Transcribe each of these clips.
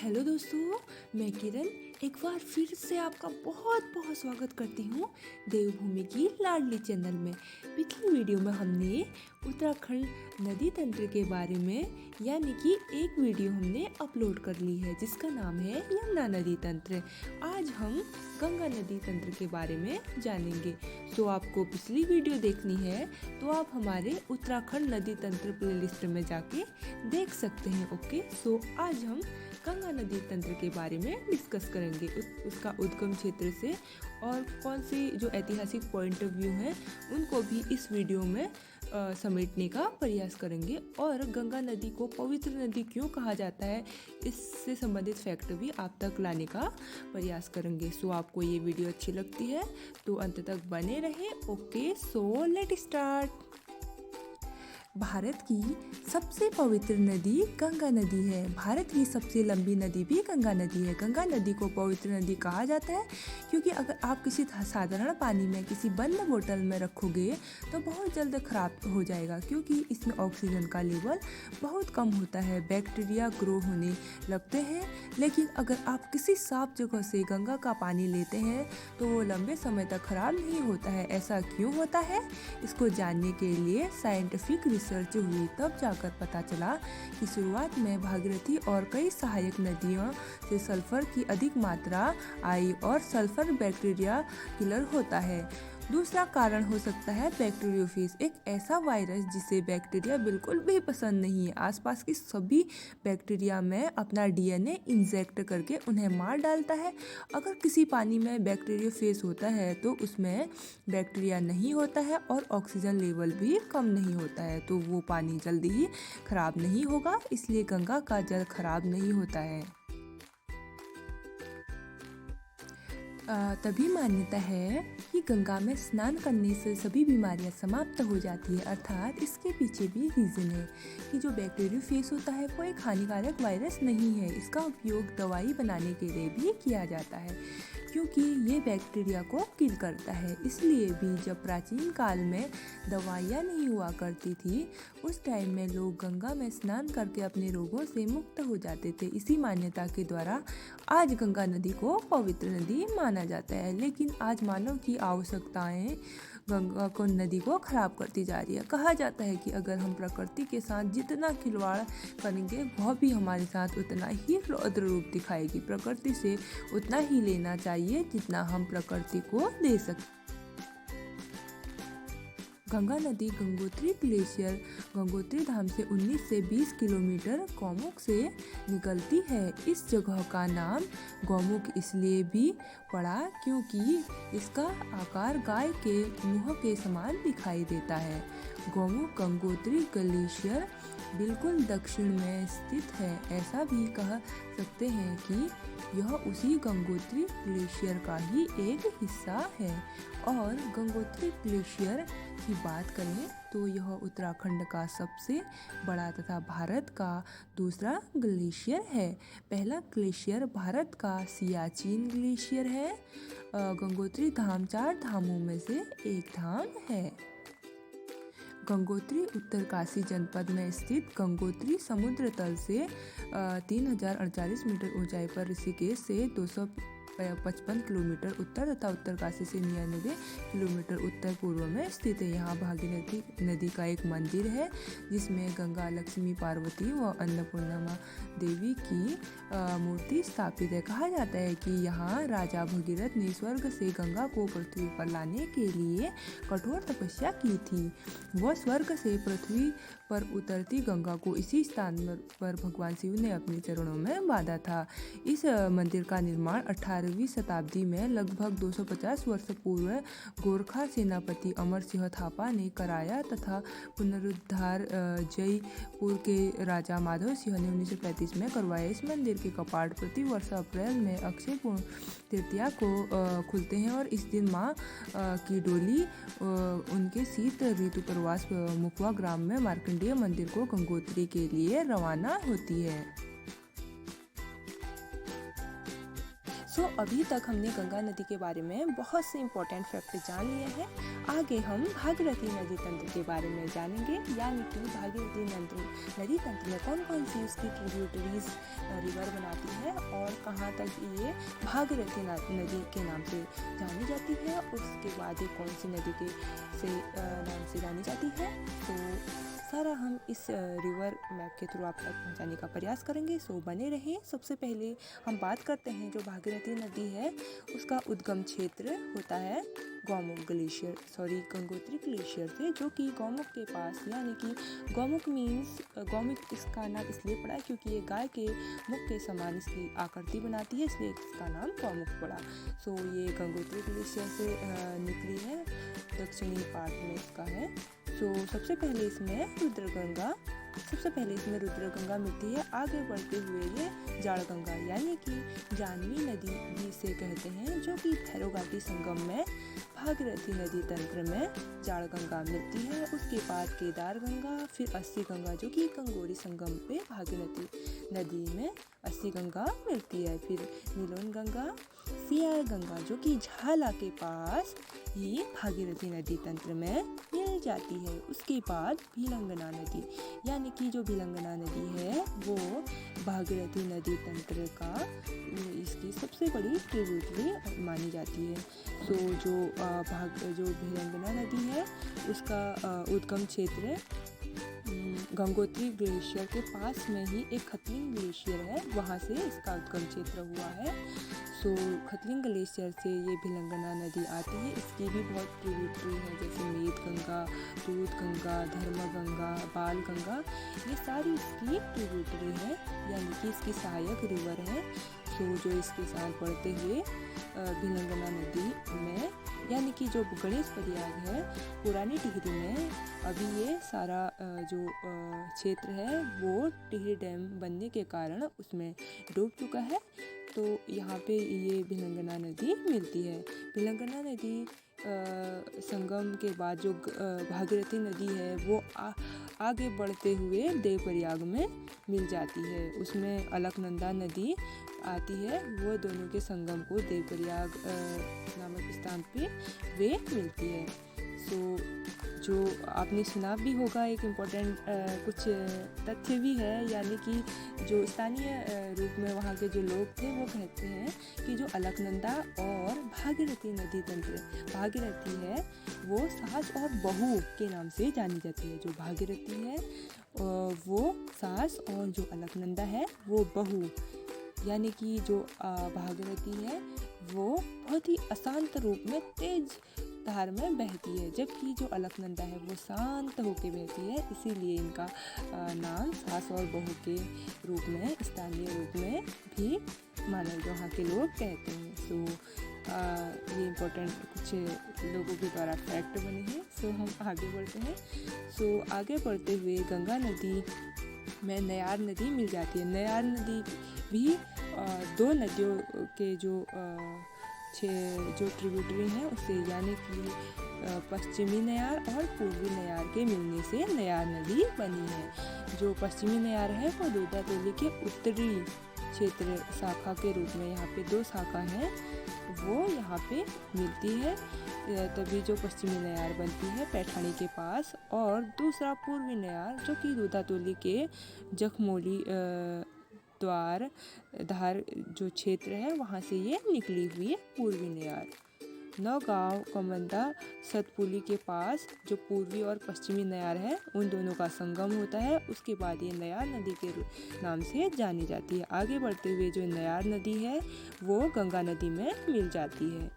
Hello दोस्तों, मैं किरण एक बार फिर से आपका बहुत बहुत स्वागत करती हूँ देवभूमि की लाडली चैनल में। पिछली वीडियो में हमने उत्तराखंड नदी तंत्र के बारे में यानी कि एक वीडियो हमने अपलोड कर ली है जिसका नाम है यमुना नदी तंत्र। आज हम गंगा नदी तंत्र के बारे में जानेंगे। तो आपको पिछली वीडियो देखनी है तो आप हमारे उत्तराखंड नदी तंत्र प्लेलिस्ट में जाके देख सकते हैं। ओके, सो आज हम गंगा नदी तंत्र के बारे में डिस्कस करेंगे, उसका उद्गम क्षेत्र से और कौन सी जो ऐतिहासिक पॉइंट ऑफ व्यू हैं उनको भी इस वीडियो में समेटने का प्रयास करेंगे। और गंगा नदी को पवित्र नदी क्यों कहा जाता है इससे संबंधित फैक्ट भी आप तक लाने का प्रयास करेंगे। सो आपको ये वीडियो अच्छी लगती है तो अंत तक बने रहे। Okay, so let start. Bharat की सबसे पवित्र नदी गंगा नदी है। भारत की सबसे लंबी नदी भी गंगा नदी है। गंगा नदी को पवित्र नदी कहा जाता है क्योंकि अगर आप किसी साधारण पानी में किसी बंद बोतल में रखोगे तो बहुत जल्द खराब हो जाएगा क्योंकि इसमें ऑक्सीजन का लेवल बहुत कम होता है, बैक्टीरिया ग्रो होने लगते हैं। लेकिन अगर आप किसी साफ जगह से गंगा का पानी लेते हैं तो वो लंबे समय तक खराब नहीं होता है। ऐसा क्यों होता है, इसको जानने के लिए साइंटिफिक रिसर्च हुई। तब जाकर पता चला कि शुरुआत में भागीरथी और कई सहायक नदियों से सल्फर की अधिक मात्रा आई और सल्फर बैक्टीरिया किलर होता है। दूसरा कारण हो सकता है बैक्टीरियोफेज, एक ऐसा वायरस जिसे बैक्टीरिया बिल्कुल भी पसंद नहीं है। आसपास की सभी बैक्टीरिया में अपना डीएनए इंजेक्ट करके उन्हें मार डालता है। अगर किसी पानी में बैक्टीरियोफेज होता है तो उसमें बैक्टीरिया नहीं होता है और ऑक्सीजन लेवल भी कम नहीं होता है, तो वो पानी जल्दी ही खराब नहीं होगा। इसलिए गंगा का जल खराब नहीं होता है। तभी मान्यता है कि गंगा में स्नान करने से सभी बीमारियां समाप्त हो जाती है। अर्थात इसके पीछे भी रीज़न है कि जो बैक्टीरियोफेज होता है वो एक हानिकारक वायरस नहीं है। इसका उपयोग दवाई बनाने के लिए भी किया जाता है क्योंकि ये बैक्टीरिया को किल करता है। इसलिए भी जब प्राचीन काल में दवाइयाँ नहीं हुआ करती थी उस टाइम में लोग गंगा में स्नान करके अपने रोगों से मुक्त हो जाते थे। इसी मान्यता के द्वारा आज गंगा नदी को पवित्र नदी माना जाता है। लेकिन आज मानव की आवश्यकताएं गंगा को नदी को खराब करती जा रही है। कहा जाता है कि अगर हम प्रकृति के साथ जितना खिलवाड़ करेंगे वह भी हमारे साथ उतना ही रौद्र रूप दिखाएगी। प्रकृति से उतना ही लेना चाहिए जितना हम प्रकृति को दे सकते। गंगा नदी गंगोत्री ग्लेशियर गंगोत्री धाम से 19 से 20 किलोमीटर गौमुख से निकलती है। इस जगह का नाम गौमुख इसलिए भी पड़ा क्योंकि इसका आकार गाय के मुंह के समान दिखाई देता है। गौमुख गंगोत्री ग्लेशियर बिल्कुल दक्षिण में स्थित है। ऐसा भी कह सकते हैं कि यह उसी गंगोत्री ग्लेशियर का ही एक हिस्सा है। और गंगोत्री ग्लेशियर की बात करें तो यह उत्तराखंड का सबसे बड़ा तथा भारत का दूसरा ग्लेशियर है। पहला ग्लेशियर भारत का सियाचिन ग्लेशियर है। गंगोत्री धाम 4 धामों में से एक धाम है। गंगोत्री उत्तरकाशी जनपद में स्थित गंगोत्री समुद्र तल से 3048 मीटर ऊंचाई पर ऋषिकेश से 255 किलोमीटर उत्तर तथा उत्तरकाशी से 99 किलोमीटर उत्तर पूर्व में स्थित है। यहाँ भागीरथी नदी का एक मंदिर है जिसमें गंगा, लक्ष्मी, पार्वती व अन्नपूर्णा देवी की मूर्ति स्थापित है। कहा जाता है कि यहाँ राजा भगीरथ ने स्वर्ग से गंगा को पृथ्वी पर लाने के लिए कठोर तपस्या की थी। वह स्वर्ग से पृथ्वी पर उतरती गंगा को इसी स्थान पर भगवान शिव ने अपने चरणों में बांधा था। इस मंदिर का निर्माण 18वीं शताब्दी में लगभग 250 वर्ष पूर्व गोरखा सेनापति अमर सिंह थापा ने कराया तथा पुनरुद्धार जयपुर के राजा माधव सिंह ने 1935 में करवाया। इस मंदिर के कपाट प्रति वर्ष अप्रैल में अक्षय तृतीया को खुलते हैं और इस दिन माँ की डोली उनके शीत ऋतु प्रवास मुखवा ग्राम में मार्कंडेय मंदिर को गंगोत्री के लिए रवाना होती है। सो अभी तक हमने गंगा नदी के बारे में बहुत से इम्पोर्टेंट फैक्ट जान लिए हैं। आगे हम भागीरथी नदी तंत्र के बारे में जानेंगे, यानी कि भागीरथी नदी तंत्र में कौन कौन सी उसकी ट्रिब्यूटरीज रिवर बनाती है और कहाँ तक ये भागीरथी नदी के नाम से जानी जाती है, उसके बाद ये कौन सी नदी के नाम से जानी जाती है। तो सारा हम इस रिवर मैप के थ्रू आप तक पहुंचाने का प्रयास करेंगे, सो बने रहें। सबसे पहले हम बात करते हैं जो भागीरथी नदी है उसका उद्गम क्षेत्र होता है गंगोत्री ग्लेशियर से, जो कि गौमुख के पास, यानी कि गौमुख मीन्स गौमुख इसका नाम इसलिए पड़ा क्योंकि ये गाय के मुख के समान इसकी आकृति बनाती है, इसलिए इसका नाम गौमुख पड़ा। सो ये गंगोत्री ग्लेशियर से निकली है, दक्षिणी पार्ट में इसका है। तो सबसे पहले इसमें रुद्रगंगा मिलती है। आगे बढ़ते हुए ये जाड़गंगा यानी कि जानवी नदी भी इसे कहते हैं, जो कि भैरोघाटी संगम में भागीरथी नदी तंत्र में जाड़गंगा मिलती है। उसके बाद केदार गंगा, फिर अस्सी गंगा जो कि कंगोरी संगम पे भागीरथी नदी में अस्सी गंगा मिलती है। फिर नीलोन गंगा, सियार गंगा जो कि झाला के पास ही भागीरथी नदी तंत्र में मिल जाती है। उसके बाद भिलंगना नदी, यानी कि जो भिलंगना नदी है वो भागीरथी नदी तंत्र का इसकी सबसे बड़ी ट्रिब्यूटरी मानी जाती है। तो जो भिलंगना नदी है उसका उद्गम क्षेत्र गंगोत्री ग्लेशियर के पास में ही एक खतलिंग ग्लेशियर है, वहाँ से इसका उद्गम क्षेत्र हुआ है। सो खतलिंग ग्लेशियर से ये भिलंगना नदी आती है। इसकी भी बहुत ट्रिब्यूटरी है, जैसे मेद गंगा, दूध गंगा, धर्म गंगा, बाल गंगा, ये सारी इसकी ट्रिब्यूटरी है, यानी कि इसकी सहायक रिवर है। सो जो इसके साथ बढ़ते हुए भिलंगना नदी में, यानी कि जो गणेश प्रयाग है पुरानी टिहरी में, अभी ये सारा जो क्षेत्र है वो टिहरी डैम बनने के कारण उसमें डूब चुका है। तो यहाँ पे ये भिलंगना नदी मिलती है। भिलंगना नदी संगम के बाद जो भागीरथी नदी है वो आगे बढ़ते हुए देवप्रयाग में मिल जाती है। उसमें अलकनंदा नदी आती है, वो दोनों के संगम को देवप्रयाग नामक स्थान पे वे मिलती है। सो जो आपने सुना भी होगा, एक इम्पोर्टेंट कुछ तथ्य भी है, यानी कि जो स्थानीय रूप में वहाँ के जो लोग थे वो कहते हैं कि जो अलकनंदा और भागीरथी नदी तंत्र भागीरथी है वो सास और बहू के नाम से जानी जाती है। जो भागीरथी है वो सास और जो अलकनंदा है वो बहू, यानी कि जो भागीरथी है वो बहुत ही अशांत रूप में तेज धार में बहती है, जबकि जो अलकनंदा है वो शांत होकर बहती है, इसीलिए इनका नाम सास और बहू के रूप में, स्थानीय रूप में भी माना वहाँ के लोग कहते हैं। सो ये इम्पोर्टेंट कुछ लोगों के द्वारा फैक्ट बने हैं। सो हम आगे बढ़ते हैं। सो आगे बढ़ते हुए गंगा नदी में नयार नदी मिल जाती है। नयार नदी भी दो नदियों के जो ट्रिब्यूटरी हैं उससे, यानी कि पश्चिमी नयार और पूर्वी नयार के मिलने से नयार नदी बनी है। जो पश्चिमी नयार है वो दूधातोली के उत्तरी क्षेत्र शाखा के रूप में, यहाँ पे दो शाखा हैं वो यहाँ पे मिलती है, तभी जो पश्चिमी नयार बनती है पैठानी के पास। और दूसरा पूर्वी नयार जो कि दूधातोली के जखमोली द्वार धार जो क्षेत्र है वहाँ से ये निकली हुई है पूर्वी नयार। नौगांव कमंदा सतपुली के पास जो पूर्वी और पश्चिमी नयार है उन दोनों का संगम होता है। उसके बाद ये नयार नदी के नाम से जानी जाती है। आगे बढ़ते हुए जो नयार नदी है वो गंगा नदी में मिल जाती है।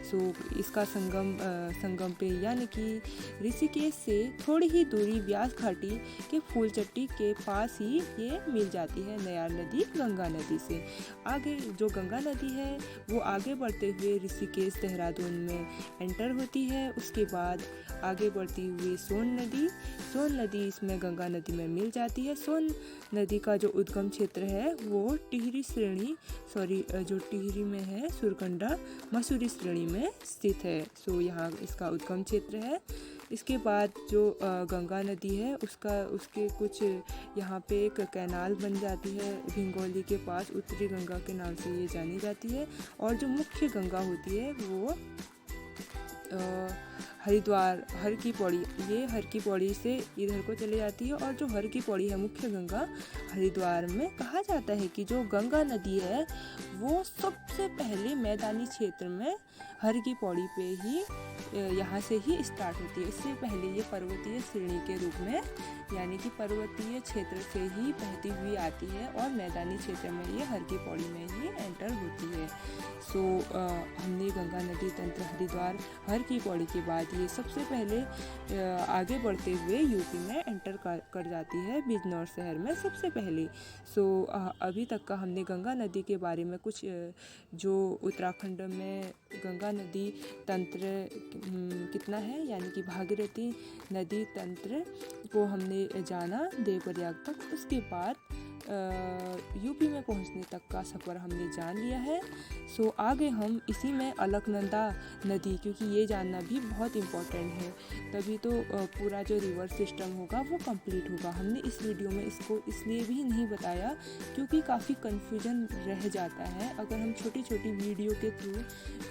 सो इसका संगम पे, यानी कि ऋषिकेश से थोड़ी ही दूरी व्यास घाटी के फूलचट्टी के पास ही ये मिल जाती है नयार नदी गंगा नदी से। आगे जो गंगा नदी है वो आगे बढ़ते हुए ऋषिकेश देहरादून में एंटर होती है। उसके बाद आगे बढ़ती हुई सोन नदी इसमें गंगा नदी में मिल जाती है। सोन नदी का जो उद्गम क्षेत्र है वो टिहरी में है, सुरकंडा मसूरी श्रेणी में में स्थित है। सो यहाँ इसका उद्गम क्षेत्र है। इसके बाद जो गंगा नदी है उसके कुछ यहाँ पे एक कैनाल बन जाती है भिंगोली के पास, उत्तरी गंगा के नाम से ये जानी जाती है। और जो मुख्य गंगा होती है वो हरिद्वार हर की पौड़ी, ये हर की पौड़ी से इधर को चले जाती है। और जो हर की पौड़ी है मुख्य गंगा हरिद्वार में, कहा जाता है कि जो गंगा नदी है वो सबसे पहले मैदानी क्षेत्र में हर की पौड़ी पे ही यहाँ से ही स्टार्ट होती है। इससे पहले ये पर्वतीय श्रेणी के रूप में यानी कि पर्वतीय क्षेत्र से ही बहती हुई आती है और मैदानी क्षेत्र में ये हर की पौड़ी में ही एंटर होती है। सो हमने गंगा नदी तंत्र हरिद्वार हर की पौड़ी के बाद ये सबसे पहले आगे बढ़ते हुए यूपी में एंटर कर जाती है बिजनौर शहर में सबसे पहले। सो अभी तक का हमने गंगा नदी के बारे में कुछ जो उत्तराखंड में गंगा नदी तंत्र कितना है यानी कि भागीरथी नदी तंत्र को हमने जाना देवप्रयाग तक। उसके बाद यूपी में पहुंचने तक का सफ़र हमने जान लिया है। सो आगे हम इसी में अलकनंदा नदी, क्योंकि ये जानना भी बहुत इम्पोर्टेंट है, तभी तो पूरा जो रिवर सिस्टम होगा वो कंप्लीट होगा। हमने इस वीडियो में इसको इसलिए भी नहीं बताया क्योंकि काफ़ी कन्फ्यूजन रह जाता है। अगर हम छोटी छोटी वीडियो के थ्रू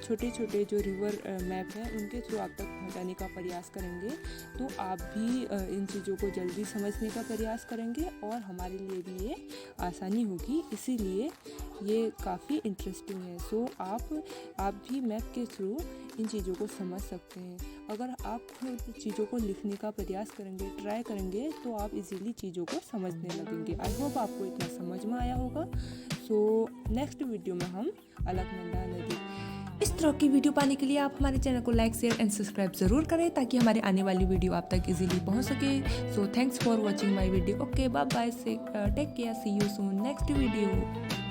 छोटे छोटे जो रिवर मैप हैं उनके थ्रू आप तक पहुँचाने का प्रयास करेंगे तो आप भी इन चीज़ों को जल्दी समझने का प्रयास करेंगे और हमारे लिए भी ये आसानी होगी, इसीलिए ये काफ़ी इंटरेस्टिंग है। सो आप भी मैप के थ्रू इन चीज़ों को समझ सकते हैं। अगर आप खुद चीज़ों को लिखने का प्रयास करेंगे, ट्राई करेंगे तो आप इजीली चीज़ों को समझने लगेंगे। आई होप आपको इतना समझ में आया होगा। सो नेक्स्ट वीडियो में हम अलकनंदा नदी। इस तरह की वीडियो पाने के लिए आप हमारे चैनल को लाइक शेयर एंड सब्सक्राइब ज़रूर करें ताकि हमारी आने वाली वीडियो आप तक इजीली पहुंच सके। So thanks for watching my video. Okay bye bye, say take care, see you soon next video.